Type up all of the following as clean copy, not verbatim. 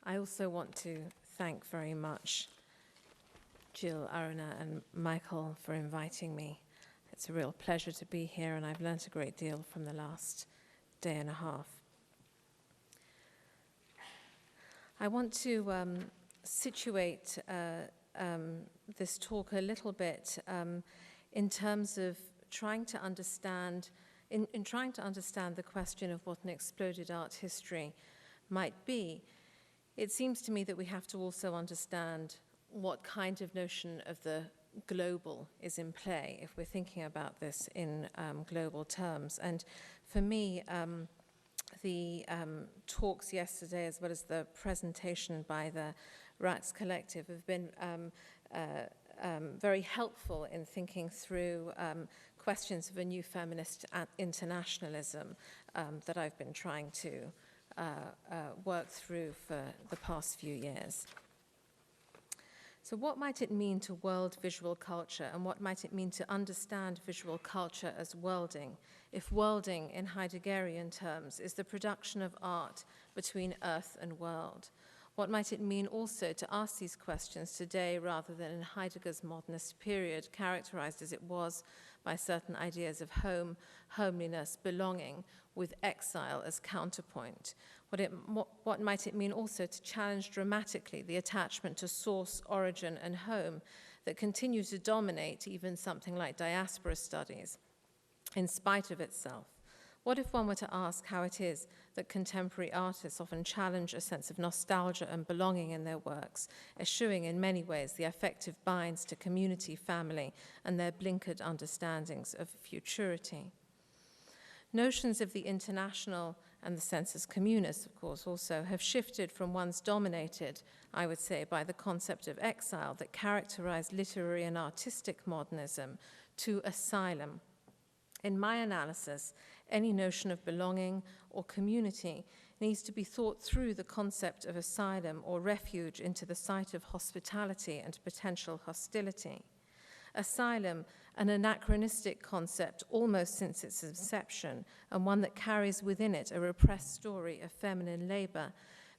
I also want to thank very much Jill, Aruna, and Michael for inviting me. It's a real pleasure to be here, and I've learnt a great deal from the last day and a half. I want to situate this talk a little bit in terms of trying to understand, in trying to understand the question of what an exploded art history might be. It seems to me that we have to also understand what kind of notion of the global is in play if we're thinking about this in global terms. And for me, the talks yesterday, as well as the presentation by the RACS Collective, have been very helpful in thinking through questions of a new feminist internationalism that I've been trying to work through for the past few years. So what might it mean to world visual culture, and what might it mean to understand visual culture as worlding, if worlding in Heideggerian terms is the production of art between earth and world? What might it mean also to ask these questions today rather than in Heidegger's modernist period, characterized as it was by certain ideas of home, homeliness, belonging, with exile as counterpoint? What might it mean also to challenge dramatically the attachment to source, origin, and home that continue to dominate even something like diaspora studies, in spite of itself? What if one were to ask how it is that contemporary artists often challenge a sense of nostalgia and belonging in their works, eschewing in many ways the affective binds to community, family, and their blinkered understandings of futurity? Notions of the international and the sensus communis, of course, also have shifted from once dominated, I would say, by the concept of exile that characterized literary and artistic modernism to asylum. In my analysis, any notion of belonging or community needs to be thought through the concept of asylum or refuge into the site of hospitality and potential hostility. Asylum, an anachronistic concept almost since its inception, and one that carries within it a repressed story of feminine labor,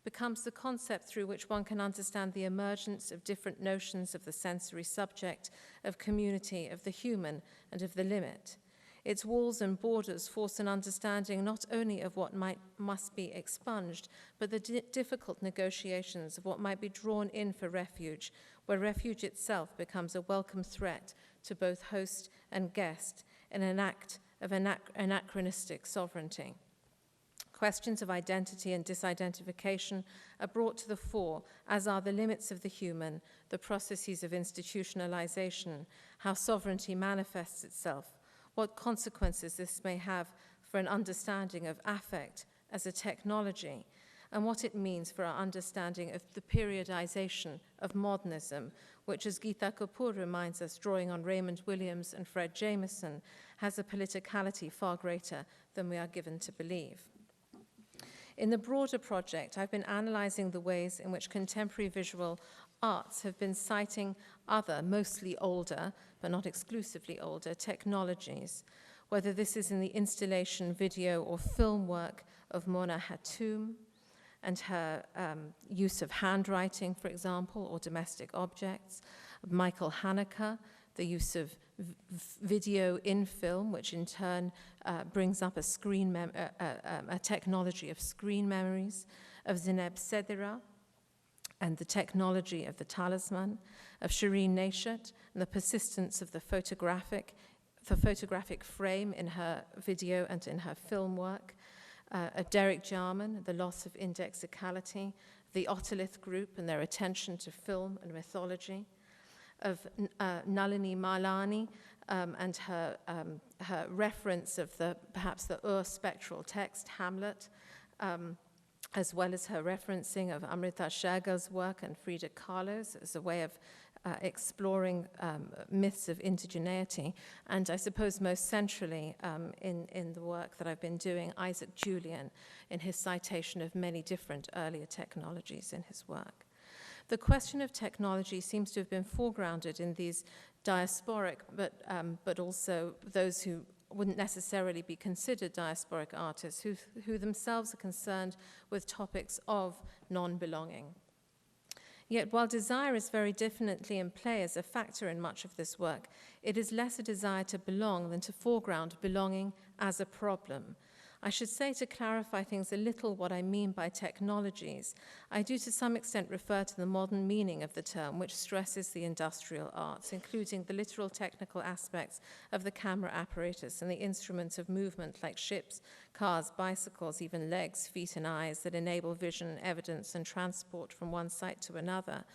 becomes the concept through which one can understand the emergence of different notions of the sensory subject, of community, of the human, and of the limit. Its walls and borders force an understanding not only of what must be expunged, but the difficult negotiations of what might be drawn in for refuge, where refuge itself becomes a welcome threat to both host and guest in an act of anachronistic sovereignty. Questions of identity and disidentification are brought to the fore, as are the limits of the human, the processes of institutionalization, how sovereignty manifests itself, what consequences this may have for an understanding of affect as a technology, and what it means for our understanding of the periodization of modernism, which, as Geeta Kapoor reminds us, drawing on Raymond Williams and Fred Jameson, has a politicality far greater than we are given to believe. In the broader project, I've been analyzing the ways in which contemporary visual arts have been citing other, mostly older, but not exclusively older, technologies, whether this is in the installation, video, or film work of Mona Hatoum and her use of handwriting, for example, or domestic objects, of Michael Haneke, the use of video in film, which in turn brings up a technology of screen memories, of Zineb Sedira, and the technology of the talisman, of Shireen Neshat, and the persistence of the photographic frame in her video and in her film work, of Derek Jarman, the loss of indexicality, the Otolith group and their attention to film and mythology, of Nalini Malani and her reference of perhaps the spectral text, Hamlet, as well as her referencing of Amrita Shergill's work and Frida Kahlo's as a way of exploring myths of indigeneity, and I suppose most centrally in the work that I've been doing, Isaac Julien, in his citation of many different earlier technologies in his work. The question of technology seems to have been foregrounded in these diasporic, but also those who wouldn't necessarily be considered diasporic artists, who themselves are concerned with topics of non-belonging. Yet while desire is very definitely in play as a factor in much of this work, it is less a desire to belong than to foreground belonging as a problem. I should say, to clarify things a little, what I mean by technologies. I do to some extent refer to the modern meaning of the term, which stresses the industrial arts, including the literal technical aspects of the camera apparatus and the instruments of movement like ships, cars, bicycles, even legs, feet, and eyes that enable vision, evidence, and transport from one site to another.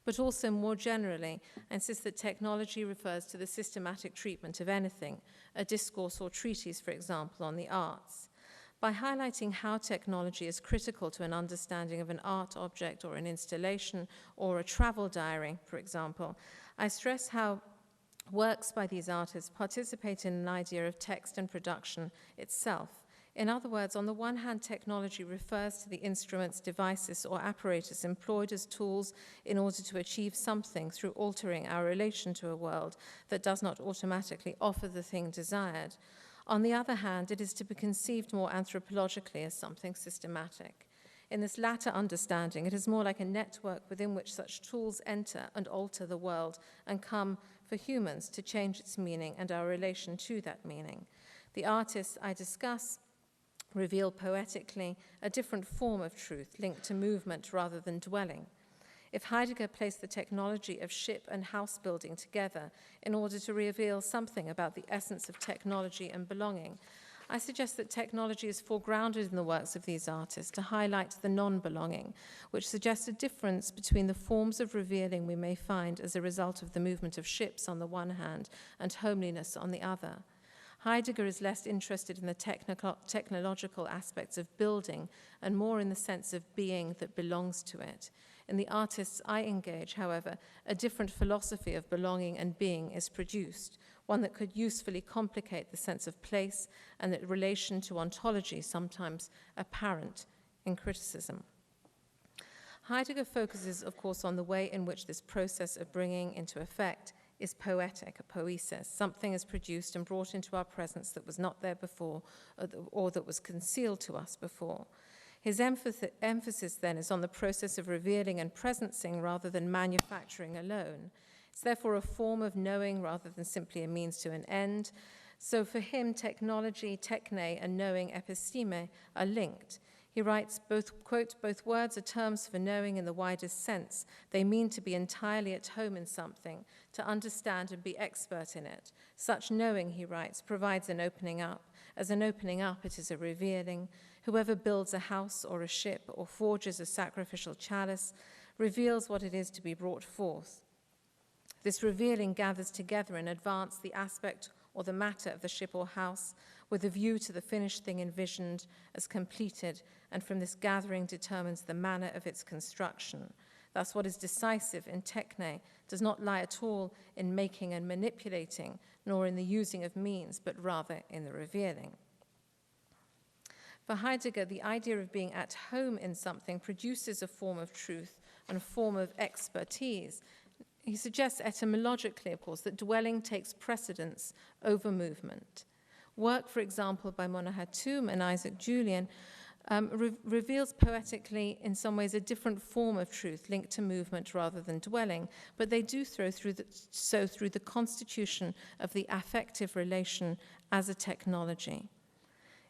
But also more generally, I insist that technology refers to the systematic treatment of anything, a discourse or treatise, for example, on the arts. By highlighting how technology is critical to an understanding of an art object or an installation or a travel diary, for example, I stress how works by these artists participate in an idea of text and production itself. In other words, on the one hand, technology refers to the instruments, devices, or apparatus employed as tools in order to achieve something through altering our relation to a world that does not automatically offer the thing desired. On the other hand, it is to be conceived more anthropologically as something systematic. In this latter understanding, it is more like a network within which such tools enter and alter the world and come for humans to change its meaning and our relation to that meaning. The artists I discuss reveal poetically a different form of truth linked to movement rather than dwelling. If Heidegger placed the technology of ship and house building together in order to reveal something about the essence of technology and belonging, I suggest that technology is foregrounded in the works of these artists to highlight the non-belonging, which suggests a difference between the forms of revealing we may find as a result of the movement of ships on the one hand and homeliness on the other. Heidegger is less interested in the technological aspects of building and more in the sense of being that belongs to it. In the artists I engage, however, a different philosophy of belonging and being is produced, one that could usefully complicate the sense of place and the relation to ontology, sometimes apparent in criticism. Heidegger focuses, of course, on the way in which this process of bringing into effect is poetic, a poiesis. Something is produced and brought into our presence that was not there before, or that was concealed to us before. His emphasis then is on the process of revealing and presencing rather than manufacturing alone. It's therefore a form of knowing rather than simply a means to an end. So for him, technology, techne, and knowing, episteme, are linked. He writes, quote, both words are terms for knowing in the widest sense. They mean to be entirely at home in something, to understand and be expert in it. Such knowing, he writes, provides an opening up. As an opening up, it is a revealing. Whoever builds a house or a ship or forges a sacrificial chalice reveals what it is to be brought forth. This revealing gathers together in advance the aspect or the matter of the ship or house with a view to the finished thing envisioned as completed, and from this gathering determines the manner of its construction. Thus, what is decisive in techne does not lie at all in making and manipulating, nor in the using of means, but rather in the revealing. For Heidegger, the idea of being at home in something produces a form of truth and a form of expertise. He suggests etymologically, of course, that dwelling takes precedence over movement. Work, for example, by Mona Hatoum and Isaac Julien reveals poetically, in some ways, a different form of truth linked to movement rather than dwelling, but they do through the constitution of the affective relation as a technology.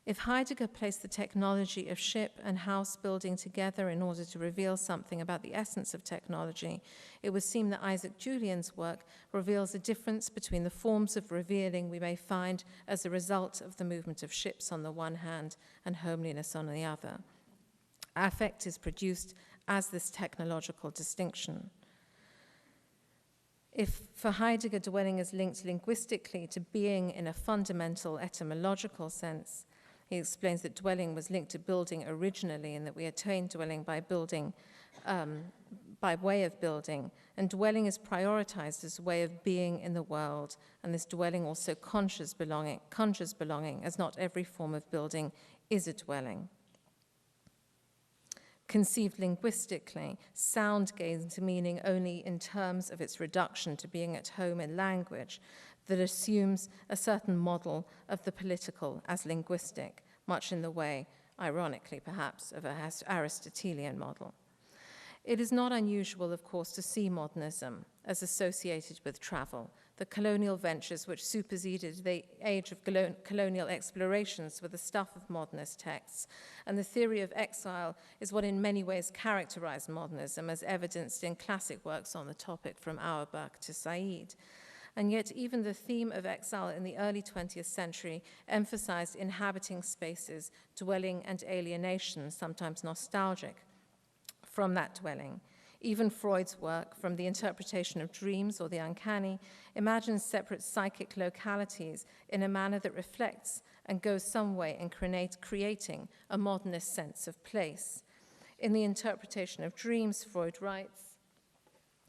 If Heidegger placed the technology of ship and house building together in order to reveal something about the essence of technology, it would seem that Isaac Julien's work reveals a difference between the forms of revealing we may find as a result of the movement of ships on the one hand and homeliness on the other. Affect is produced as this technological distinction. If for Heidegger dwelling is linked linguistically to being in a fundamental etymological sense, he explains that dwelling was linked to building originally, and that we attain dwelling by building, by way of building. And dwelling is prioritized as a way of being in the world, and this dwelling also conjures belonging, as not every form of building is a dwelling. Conceived linguistically, sound gains meaning only in terms of its reduction to being at home in language. that assumes a certain model of the political as linguistic, much in the way, ironically perhaps, of an Aristotelian model. It is not unusual, of course, to see modernism as associated with travel. The colonial ventures which superseded the age of colonial explorations were the stuff of modernist texts, and the theory of exile is what in many ways characterized modernism, as evidenced in classic works on the topic from Auerbach to Said. And yet even the theme of exile in the early 20th century emphasized inhabiting spaces, dwelling and alienation, sometimes nostalgic from that dwelling. Even Freud's work, From the Interpretation of Dreams or the Uncanny, imagines separate psychic localities in a manner that reflects and goes some way in creating a modernist sense of place. In The Interpretation of Dreams, Freud writes,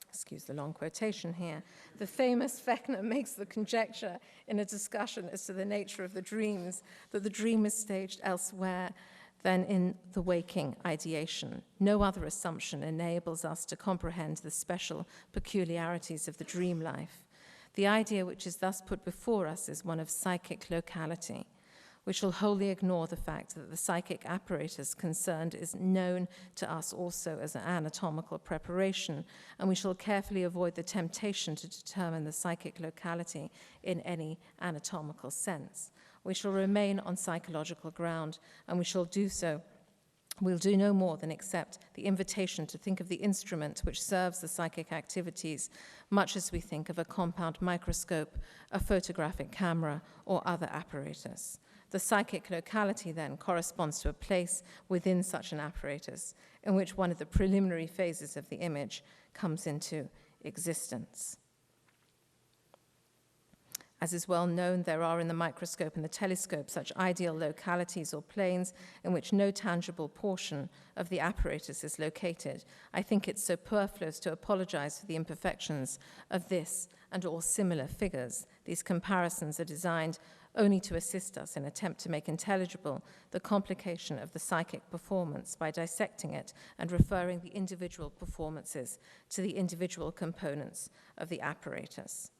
excuse the long quotation here, the famous Fechner makes the conjecture in a discussion as to the nature of the dreams that the dream is staged elsewhere than in the waking ideation. No other assumption enables us to comprehend the special peculiarities of the dream life. The idea which is thus put before us is one of psychic locality. We shall wholly ignore the fact that the psychic apparatus concerned is known to us also as an anatomical preparation, and we shall carefully avoid the temptation to determine the psychic locality in any anatomical sense. We shall remain on psychological ground, and we shall do so. We'll do no more than accept the invitation to think of the instrument which serves the psychic activities, much as we think of a compound microscope, a photographic camera, or other apparatus. The psychic locality, then, corresponds to a place within such an apparatus in which one of the preliminary phases of the image comes into existence. As is well known, there are in the microscope and the telescope such ideal localities or planes in which no tangible portion of the apparatus is located. I think it's superfluous to apologize for the imperfections of this and all similar figures. These comparisons are designed only to assist us in an attempt to make intelligible the complication of the psychic performance by dissecting it and referring the individual performances to the individual components of the apparatus.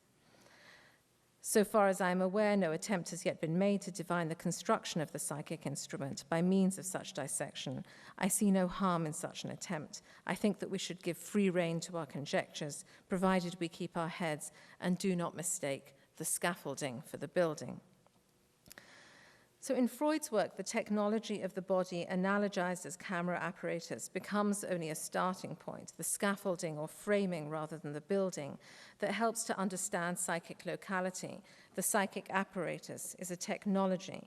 So far as I am aware, no attempt has yet been made to define the construction of the psychic instrument by means of such dissection. I see no harm in such an attempt. I think that we should give free rein to our conjectures, provided we keep our heads and do not mistake the scaffolding for the building. So in Freud's work, the technology of the body analogized as camera apparatus becomes only a starting point, the scaffolding or framing rather than the building that helps to understand psychic locality. The psychic apparatus is a technology.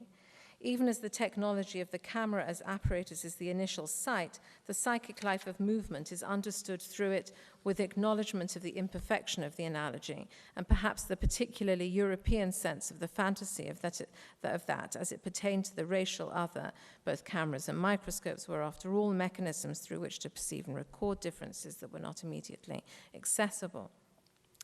Even as the technology of the camera as apparatus is the initial site, the psychic life of movement is understood through it with acknowledgement of the imperfection of the analogy, and perhaps the particularly European sense of the fantasy of that as it pertained to the racial other. Both cameras and microscopes were, after all, mechanisms through which to perceive and record differences that were not immediately accessible.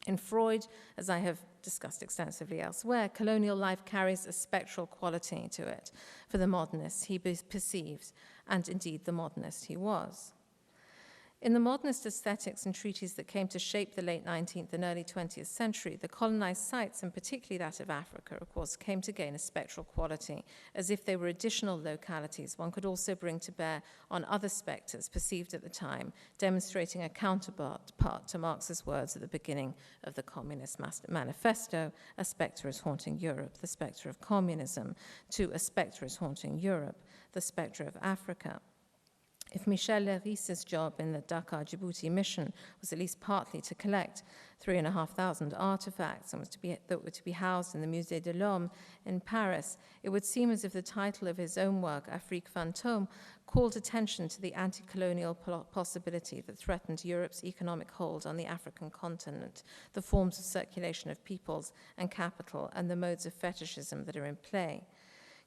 In Freud, as I have discussed extensively elsewhere, colonial life carries a spectral quality to it for the modernist he perceived, and indeed the modernist he was. In the modernist aesthetics and treaties that came to shape the late 19th and early 20th century, the colonized sites, and particularly that of Africa, of course, came to gain a spectral quality, as if they were additional localities one could also bring to bear on other specters perceived at the time, demonstrating a counterpart to Marx's words at the beginning of the Communist Manifesto: a spectre is haunting Europe, the spectre of communism, to a spectre is haunting Europe, the spectre of Africa. If Michel Leris's job in the Dakar-Djibouti mission was at least partly to collect 3,500 artifacts and that were to be housed in the Musée de l'Homme in Paris, it would seem as if the title of his own work, Afrique Fantôme, called attention to the anti-colonial possibility that threatened Europe's economic hold on the African continent, the forms of circulation of peoples and capital, and the modes of fetishism that are in play.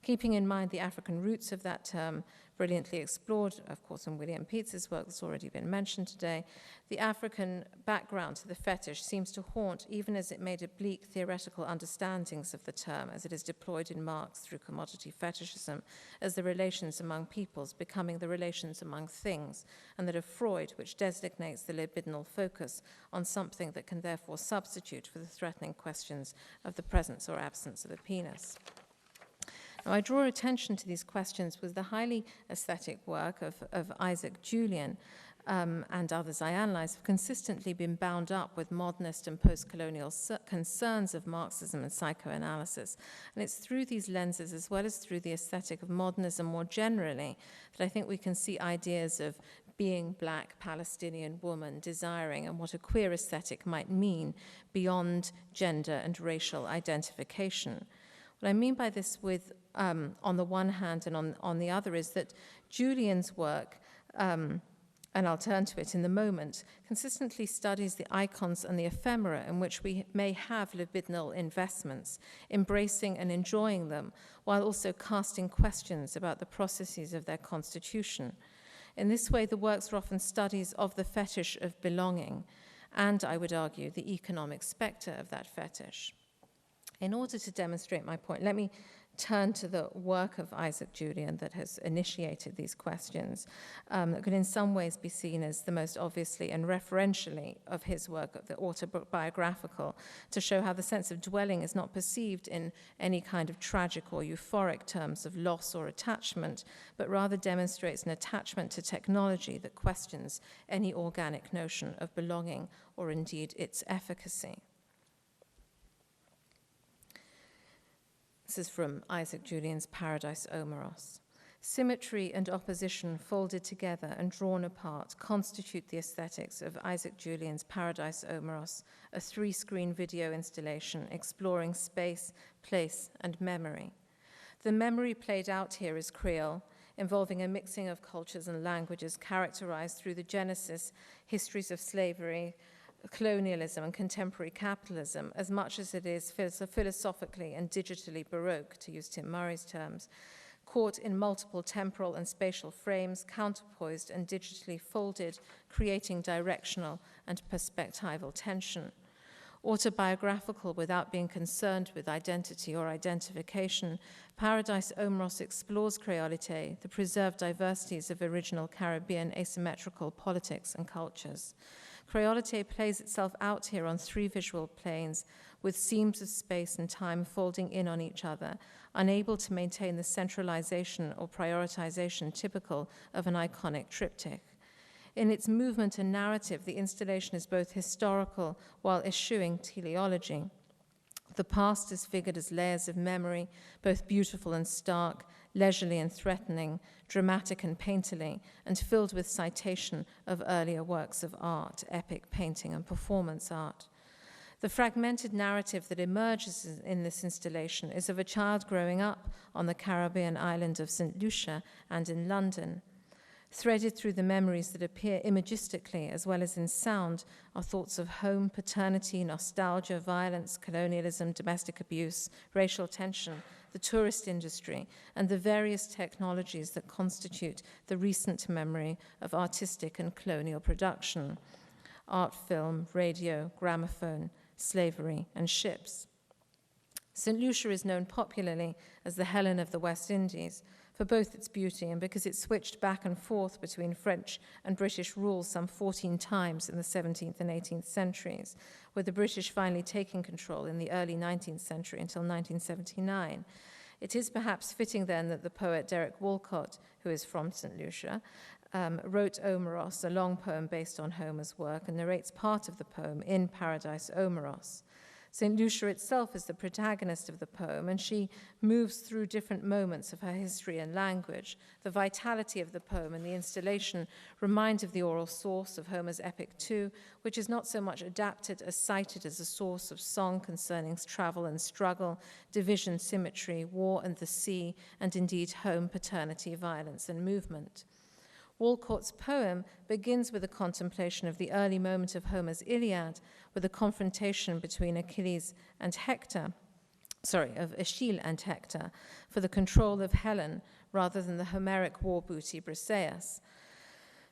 Keeping in mind the African roots of that term, brilliantly explored, of course, in William Pietz's work that's already been mentioned today, the African background to the fetish seems to haunt, even as it made oblique theoretical understandings of the term as it is deployed in Marx through commodity fetishism, as the relations among peoples becoming the relations among things, and that of Freud, which designates the libidinal focus on something that can therefore substitute for the threatening questions of the presence or absence of a penis. Now, I draw attention to these questions with the highly aesthetic work of Isaac Julien and others I analyze have consistently been bound up with modernist and post-colonial concerns of Marxism and psychoanalysis. And it's through these lenses, as well as through the aesthetic of modernism more generally, that I think we can see ideas of being black Palestinian woman, desiring, and what a queer aesthetic might mean beyond gender and racial identification. What I mean by this with, on the one hand and on the other, is that Julien's work, and I'll turn to it in the moment, consistently studies the icons and the ephemera in which we may have libidinal investments, embracing and enjoying them, while also casting questions about the processes of their constitution. In this way, the works are often studies of the fetish of belonging, and, I would argue, the economic spectre of that fetish. In order to demonstrate my point, let me turn to the work of Isaac Julien that has initiated these questions, that could in some ways be seen as the most obviously and referentially of his work, the autobiographical, to show how the sense of dwelling is not perceived in any kind of tragic or euphoric terms of loss or attachment, but rather demonstrates an attachment to technology that questions any organic notion of belonging or indeed its efficacy. This is from Isaac Julien's Paradise Omeros. Symmetry and opposition folded together and drawn apart constitute the aesthetics of Isaac Julien's Paradise Omeros, a 3-screen video installation exploring space, place, and memory. The memory played out here is Creole, involving a mixing of cultures and languages characterized through the genesis, histories of slavery, colonialism and contemporary capitalism, as much as it is philosophically and digitally baroque, to use Tim Murray's terms, caught in multiple temporal and spatial frames, counterpoised and digitally folded, creating directional and perspectival tension. Autobiographical without being concerned with identity or identification, Paradise Omeros explores creolite, the preserved diversities of original Caribbean asymmetrical politics and cultures. Creolite plays itself out here on 3 visual planes, with seams of space and time folding in on each other, unable to maintain the centralization or prioritization typical of an iconic triptych. In its movement and narrative, the installation is both historical while eschewing teleology. The past is figured as layers of memory, both beautiful and stark, leisurely and threatening, dramatic and painterly, and filled with citation of earlier works of art, epic painting and performance art. The fragmented narrative that emerges in this installation is of a child growing up on the Caribbean island of St. Lucia and in London. Threaded through the memories that appear imagistically as well as in sound are thoughts of home, paternity, nostalgia, violence, colonialism, domestic abuse, racial tension, the tourist industry, and the various technologies that constitute the recent memory of artistic and colonial production: art, film, radio, gramophone, slavery, and ships. St. Lucia is known popularly as the Helen of the West Indies, for both its beauty and because it switched back and forth between French and British rule some 14 times in the 17th and 18th centuries, with the British finally taking control in the early 19th century until 1979. It is perhaps fitting then that the poet Derek Walcott, who is from St. Lucia, wrote Omeros, a long poem based on Homer's work, and narrates part of the poem in Paradise Omeros. St. Lucia itself is the protagonist of the poem, and she moves through different moments of her history and language. The vitality of the poem and the installation remind of the oral source of Homer's Epic 2, which is not so much adapted as cited as a source of song concerning travel and struggle, division, symmetry, war and the sea, and indeed home, paternity, violence, and movement. Walcott's poem begins with a contemplation of the early moment of Homer's Iliad, with a confrontation between Achilles and Hector, Achille and Hector, for the control of Helen rather than the Homeric war booty Briseis.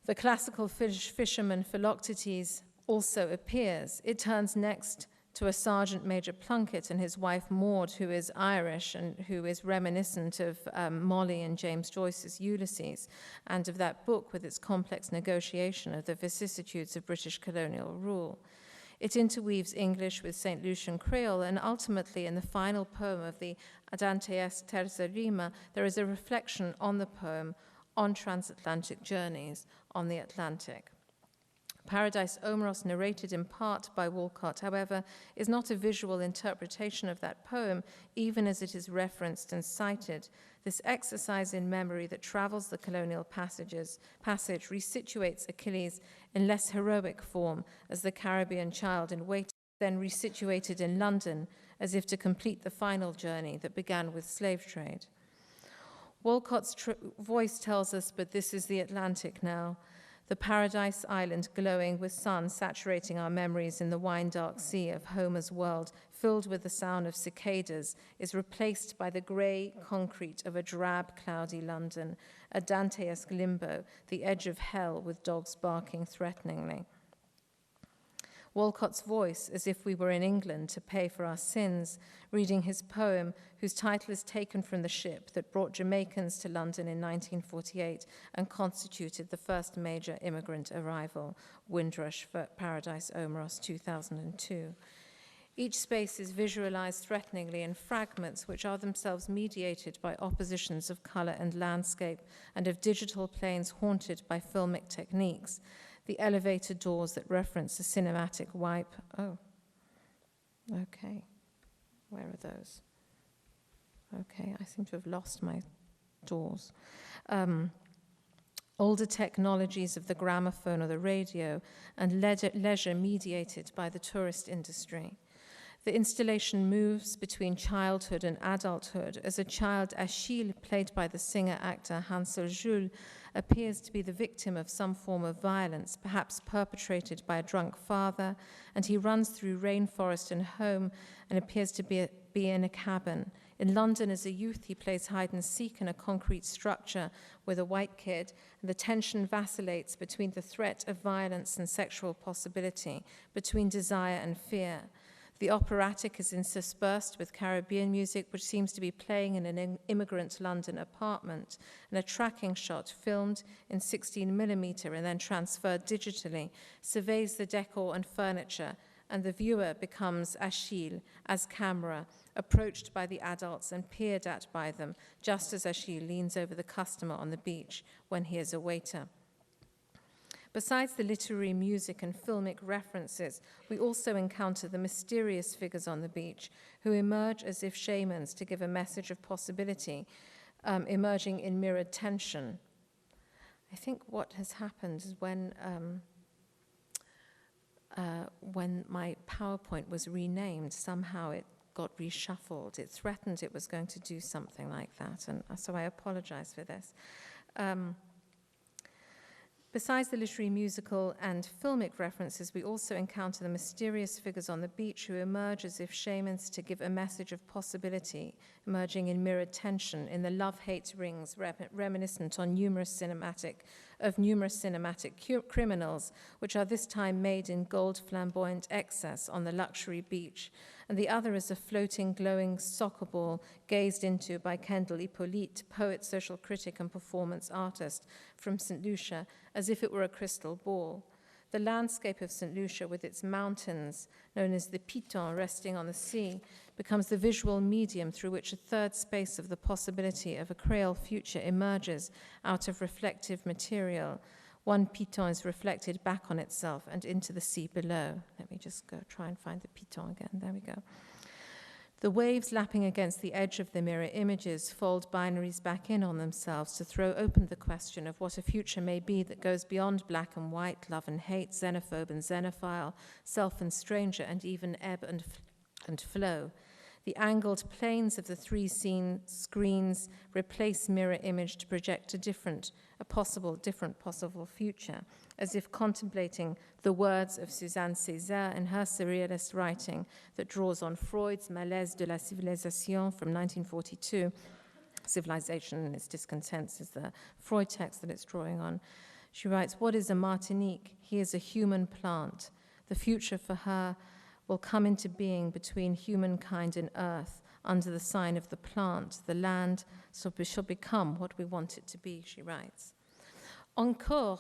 The classical fisherman Philoctetes also appears. It turns next to a Sergeant Major Plunkett and his wife Maud, who is Irish and who is reminiscent of Molly and James Joyce's Ulysses, and of that book with its complex negotiation of the vicissitudes of British colonial rule. It interweaves English with St. Lucian Creole, and ultimately in the final poem of the Adante's Terza Rima, there is a reflection on the poem on transatlantic journeys on the Atlantic. Paradise Omeros, narrated in part by Walcott, however, is not a visual interpretation of that poem, even as it is referenced and cited. This exercise in memory that travels the colonial passage resituates Achilles in less heroic form as the Caribbean child in waiting, then resituated in London as if to complete the final journey that began with slave trade. Walcott's voice tells us, but this is the Atlantic now. The paradise island glowing with sun saturating our memories in the wine-dark sea of Homer's world, filled with the sound of cicadas, is replaced by the grey concrete of a drab, cloudy London, a Dantesque limbo, the edge of hell with dogs barking threateningly. Walcott's voice, as if we were in England to pay for our sins, reading his poem, whose title is taken from the ship that brought Jamaicans to London in 1948 and constituted the first major immigrant arrival, Windrush for Paradise Omeros 2002. Each space is visualized threateningly in fragments which are themselves mediated by oppositions of color and landscape and of digital planes haunted by filmic techniques. The elevator doors that reference a cinematic wipe. Oh, okay. Where are those? Okay, I seem to have lost my doors. Older technologies of the gramophone or the radio, and leisure mediated by the tourist industry. The installation moves between childhood and adulthood as a child, Achille, played by the singer-actor Hansel Jules, appears to be the victim of some form of violence, perhaps perpetrated by a drunk father, and he runs through rainforest and home and appears to be in a cabin. In London, as a youth, he plays hide and seek in a concrete structure with a white kid, and the tension vacillates between the threat of violence and sexual possibility, between desire and fear. The operatic is interspersed with Caribbean music, which seems to be playing in an immigrant London apartment, and a tracking shot filmed in 16mm and then transferred digitally surveys the decor and furniture, and the viewer becomes Achille as camera, approached by the adults and peered at by them, just as Achille leans over the customer on the beach when he is a waiter. Besides the literary music and filmic references, we also encounter the mysterious figures on the beach who emerge as if shamans to give a message of possibility, emerging in mirrored tension. I think what has happened is when my PowerPoint was renamed, somehow it got reshuffled. It threatened it was going to do something like that, and so I apologize for this. Besides the literary, musical, and filmic references, we also encounter the mysterious figures on the beach who emerge as if shamans to give a message of possibility, emerging in mirrored tension in the love-hate rings reminiscent on numerous cinematic criminals, which are this time made in gold flamboyant excess on the luxury beach. And the other is a floating, glowing soccer ball gazed into by Kendall Hippolyte, poet, social critic, and performance artist from St. Lucia, as if it were a crystal ball. The landscape of St. Lucia, with its mountains, known as the Piton, resting on the sea, becomes the visual medium through which a third space of the possibility of a Creole future emerges out of reflective material. One Piton is reflected back on itself and into the sea below. Let me just go try and find the Piton again. There we go. The waves lapping against the edge of the mirror images fold binaries back in on themselves to throw open the question of what a future may be that goes beyond black and white, love and hate, xenophobe and xenophile, self and stranger, and even ebb and flow. The angled planes of the three scene screens replace mirror image to project a different possible future, as if contemplating the words of Suzanne Césaire in her surrealist writing that draws on Freud's Malaise de la civilisation from 1942. Civilization and its discontents is the Freud text that it's drawing on. She writes, "What is a Martinique? He is a human plant. The future for her will come into being between humankind and earth under the sign of the plant. The land shall become what we want it to be," she writes. Encore,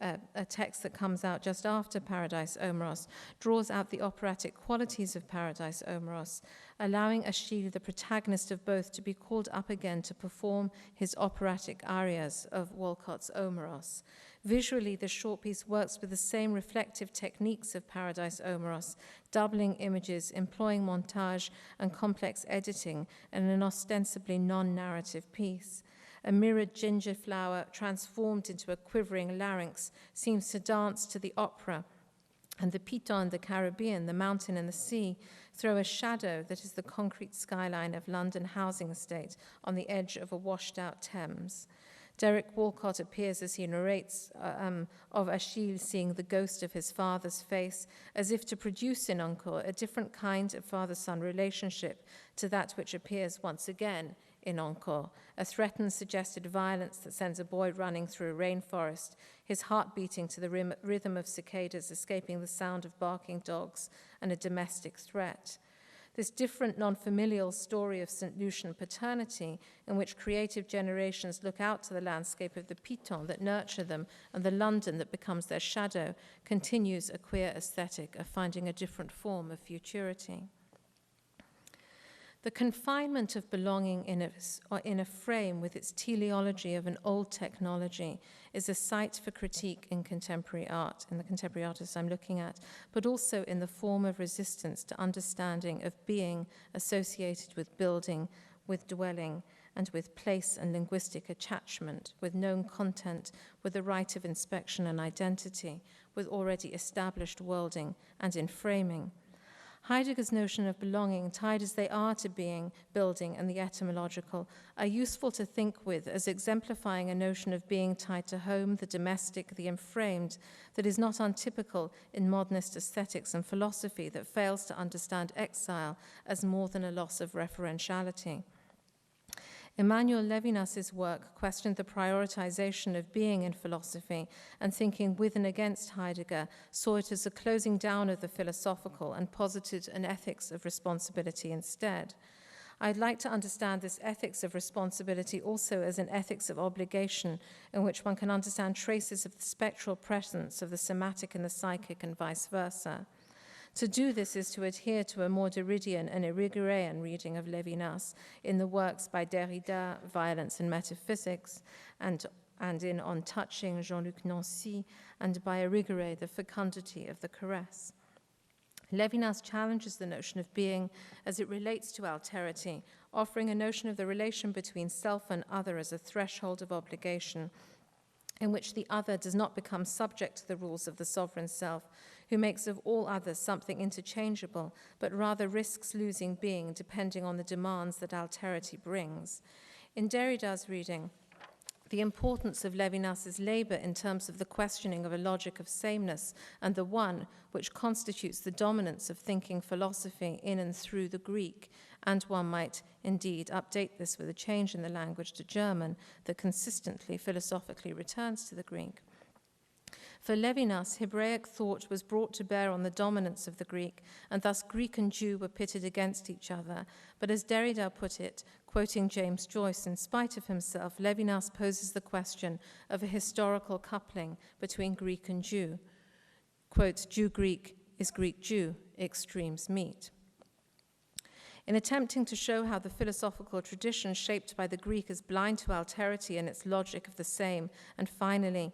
a text that comes out just after Paradise Omeros, draws out the operatic qualities of Paradise Omeros, allowing Achille, the protagonist of both, to be called up again to perform his operatic arias of Walcott's Omeros. Visually, the short piece works with the same reflective techniques of Paradise Omeros, doubling images, employing montage and complex editing in an ostensibly non-narrative piece. A mirrored ginger flower transformed into a quivering larynx seems to dance to the opera, and the Piton, the Caribbean, the mountain and the sea throw a shadow that is the concrete skyline of London housing estate on the edge of a washed-out Thames. Derek Walcott appears as he narrates of Achille seeing the ghost of his father's face, as if to produce in Encore a different kind of father-son relationship to that which appears once again in Encore, a threatened, suggested violence that sends a boy running through a rainforest, his heart beating to the rhythm of cicadas, escaping the sound of barking dogs, and a domestic threat. This different non-familial story of St. Lucian paternity, in which creative generations look out to the landscape of the Piton that nurture them and the London that becomes their shadow, continues a queer aesthetic of finding a different form of futurity. The confinement of belonging in a frame with its teleology of an old technology is a site for critique in contemporary art, in the contemporary artists I'm looking at, but also in the form of resistance to understanding of being associated with building, with dwelling, and with place and linguistic attachment, with known content, with the right of inspection and identity, with already established worlding, and in framing. Heidegger's notion of belonging, tied as they are to being, building, and the etymological, are useful to think with as exemplifying a notion of being tied to home, the domestic, the enframed, that is not untypical in modernist aesthetics and philosophy that fails to understand exile as more than a loss of referentiality. Emmanuel Levinas's work questioned the prioritization of being in philosophy, and thinking with and against Heidegger saw it as a closing down of the philosophical and posited an ethics of responsibility instead. I'd like to understand this ethics of responsibility also as an ethics of obligation, in which one can understand traces of the spectral presence of the somatic and the psychic and vice versa. To do this is to adhere to a more Derridian and Irigarean reading of Levinas in the works by Derrida, Violence and Metaphysics, and in On Touching, Jean-Luc Nancy, and by Irigaray, The Fecundity of the Caress. Levinas challenges the notion of being as it relates to alterity, offering a notion of the relation between self and other as a threshold of obligation, in which the other does not become subject to the rules of the sovereign self, who makes of all others something interchangeable, but rather risks losing being depending on the demands that alterity brings. In Derrida's reading, the importance of Levinas's labor in terms of the questioning of a logic of sameness and the one which constitutes the dominance of thinking philosophy in and through the Greek, and one might indeed update this with a change in the language to German that consistently philosophically returns to the Greek. For Levinas, Hebraic thought was brought to bear on the dominance of the Greek, and thus Greek and Jew were pitted against each other. But as Derrida put it, quoting James Joyce, in spite of himself, Levinas poses the question of a historical coupling between Greek and Jew. Quote, Jew-Greek is Greek-Jew, extremes meet. In attempting to show how the philosophical tradition shaped by the Greek is blind to alterity and its logic of the same, and finally,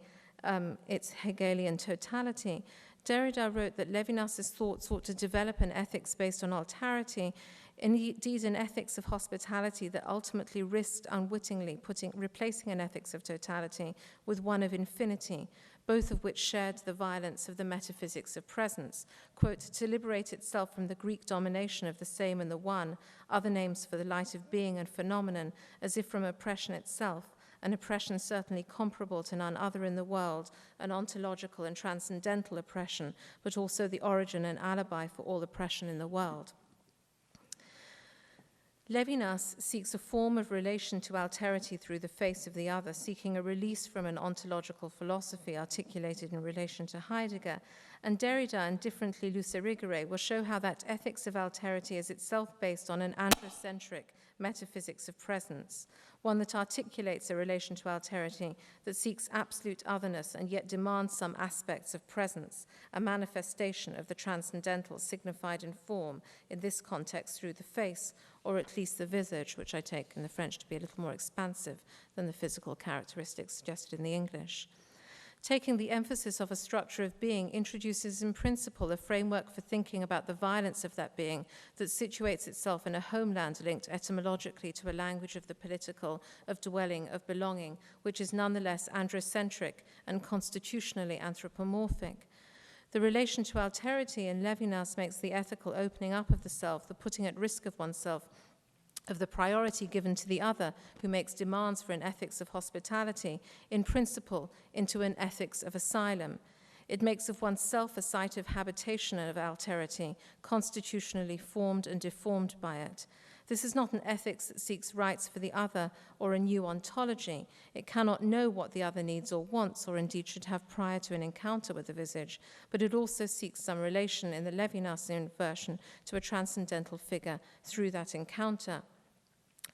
its Hegelian totality, Derrida wrote that Levinas's thought sought to develop an ethics based on alterity Indeed, an ethics of hospitality that ultimately risked unwittingly replacing an ethics of totality with one of infinity, both of which shared the violence of the metaphysics of presence, quote, to liberate itself from the Greek domination of the same and the one, other names for the light of being and phenomenon, as if from oppression itself, an oppression certainly comparable to none other in the world, an ontological and transcendental oppression, but also the origin and alibi for all oppression in the world. Levinas seeks a form of relation to alterity through the face of the other, seeking a release from an ontological philosophy articulated in relation to Heidegger, and Derrida, and differently Luce Irigaray, will show how that ethics of alterity is itself based on an androcentric metaphysics of presence, one that articulates a relation to alterity that seeks absolute otherness and yet demands some aspects of presence, a manifestation of the transcendental signified in form, in this context through the face, or at least the visage, which I take in the French to be a little more expansive than the physical characteristics suggested in the English. Taking the emphasis of a structure of being introduces in principle a framework for thinking about the violence of that being that situates itself in a homeland linked etymologically to a language of the political, of dwelling, of belonging, which is nonetheless androcentric and constitutionally anthropomorphic. The relation to alterity in Levinas makes the ethical opening up of the self, the putting at risk of oneself, of the priority given to the other who makes demands for an ethics of hospitality, in principle, into an ethics of asylum. It makes of oneself a site of habitation of alterity, constitutionally formed and deformed by it. This is not an ethics that seeks rights for the other or a new ontology. It cannot know what the other needs or wants, or indeed should have prior to an encounter with the visage, but it also seeks some relation in the Levinasian version to a transcendental figure through that encounter.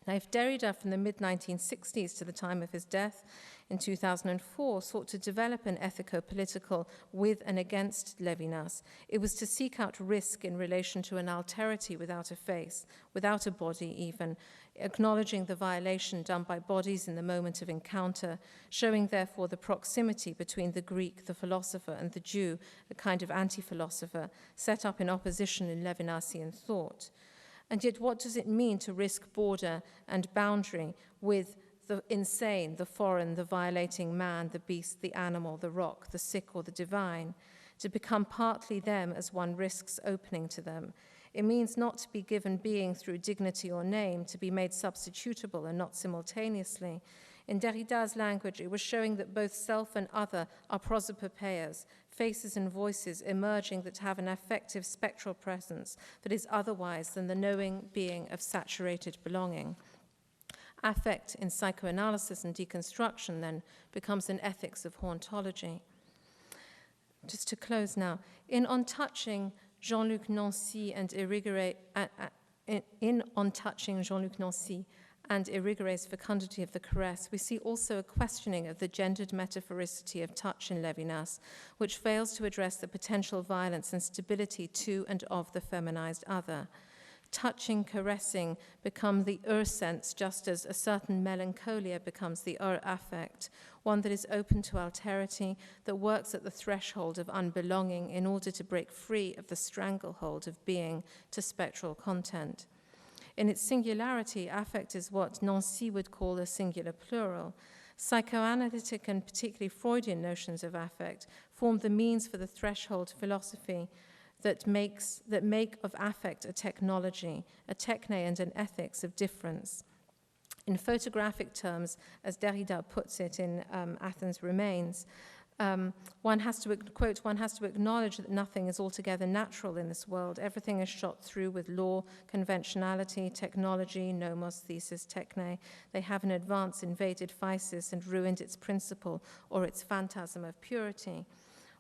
Now, if Derrida from the mid-1960s to the time of his death in 2004 sought to develop an ethico-political with and against Levinas, it was to seek out risk in relation to an alterity without a face, without a body even, acknowledging the violation done by bodies in the moment of encounter, showing therefore the proximity between the Greek, the philosopher, and the Jew, a kind of anti-philosopher, set up in opposition in Levinasian thought. And yet, what does it mean to risk border and boundary with the insane, the foreign, the violating man, the beast, the animal, the rock, the sick, or the divine? To become partly them as one risks opening to them. It means not to be given being through dignity or name, to be made substitutable and not simultaneously. In Derrida's language, it was showing that both self and other are prosopopeias, faces and voices emerging that have an affective spectral presence that is otherwise than the knowing being of saturated belonging. Affect in psychoanalysis and deconstruction then becomes an ethics of hauntology. Just to close now, in On Touching, Jean-Luc Nancy and Irigaray, and Irigaray's fecundity of the caress, we see also a questioning of the gendered metaphoricity of touch in Levinas, which fails to address the potential violence and stability to and of the feminized other. Touching, caressing become the sense, just as a certain melancholia becomes the affect, one that is open to alterity, that works at the threshold of unbelonging in order to break free of the stranglehold of being to spectral content. In its singularity, affect is what Nancy would call a singular plural. Psychoanalytic and particularly Freudian notions of affect form the means for the threshold philosophy that make of affect a technology, a techne and an ethics of difference. In photographic terms, as Derrida puts it in Athens Remains, one has to, quote, one has to acknowledge that nothing is altogether natural in this world. Everything is shot through with law, conventionality, technology, nomos, thesis, techne. They have in advance invaded physis and ruined its principle or its phantasm of purity.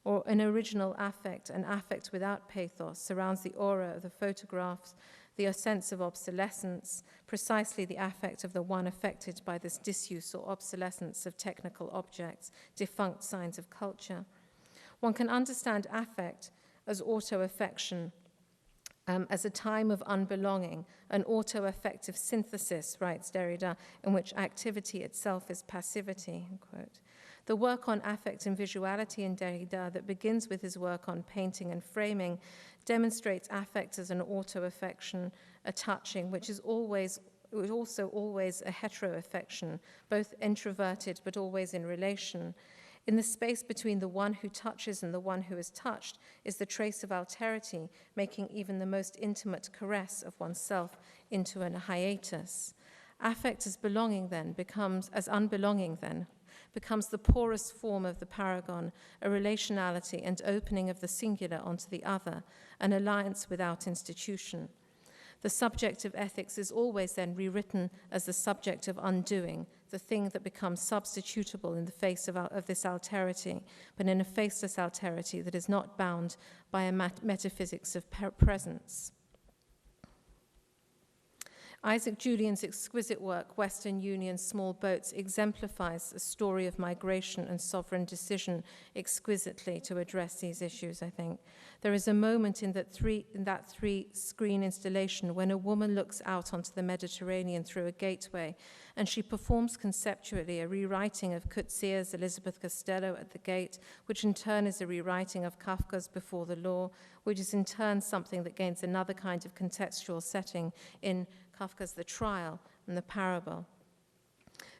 Or an original affect, an affect without pathos, surrounds the aura of the photographs, the sense of obsolescence, precisely the affect of the one affected by this disuse or obsolescence of technical objects, defunct signs of culture. One can understand affect as auto-affection, as a time of unbelonging, an auto-affective synthesis, writes Derrida, in which activity itself is passivity, unquote. The work on affect and visuality in Derrida that begins with his work on painting and framing demonstrates affect as an auto-affection, a touching, which is also always a heteroaffection, both introverted but always in relation. In the space between the one who touches and the one who is touched is the trace of alterity, making even the most intimate caress of oneself into a hiatus. Affect as unbelonging then, becomes the porous form of the paragon, a relationality and opening of the singular onto the other, an alliance without institution. The subject of ethics is always then rewritten as the subject of undoing, the thing that becomes substitutable in the face of this alterity, but in a faceless alterity that is not bound by a metaphysics of presence. Isaac Julien's exquisite work, Western Union Small Boats, exemplifies a story of migration and sovereign decision exquisitely to address these issues, I think. There is a moment in that three-screen installation when a woman looks out onto the Mediterranean through a gateway, and she performs conceptually a rewriting of Coetzee's Elizabeth Costello at the Gate, which in turn is a rewriting of Kafka's Before the Law, which is in turn something that gains another kind of contextual setting in Kafka's The Trial and the Parable.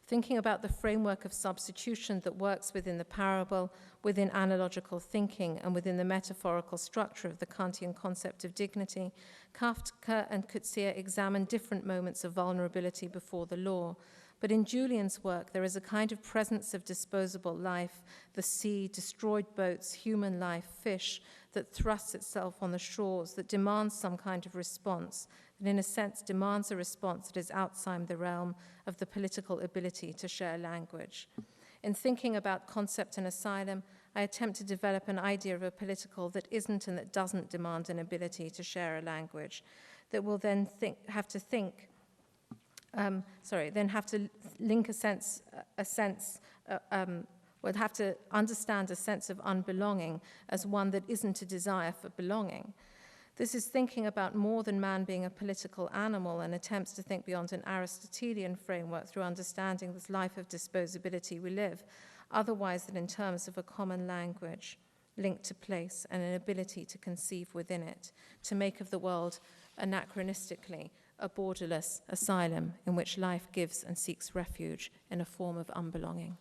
Thinking about the framework of substitution that works within the parable, within analogical thinking, and within the metaphorical structure of the Kantian concept of dignity, Kafka and Coetzee examine different moments of vulnerability before the law. But in Julien's work, there is a kind of presence of disposable life, the sea, destroyed boats, human life, fish, that thrusts itself on the shores, that demands some kind of response, that in a sense demands a response that is outside the realm of the political ability to share language. In thinking about concept and asylum, I attempt to develop an idea of a political that isn't and that doesn't demand an ability to share a language, that will then have to link would have to understand a sense of unbelonging as one that isn't a desire for belonging. This is thinking about more than man being a political animal and attempts to think beyond an Aristotelian framework through understanding this life of disposability we live, otherwise than in terms of a common language linked to place and an ability to conceive within it, to make of the world anachronistically a borderless asylum in which life gives and seeks refuge in a form of unbelonging.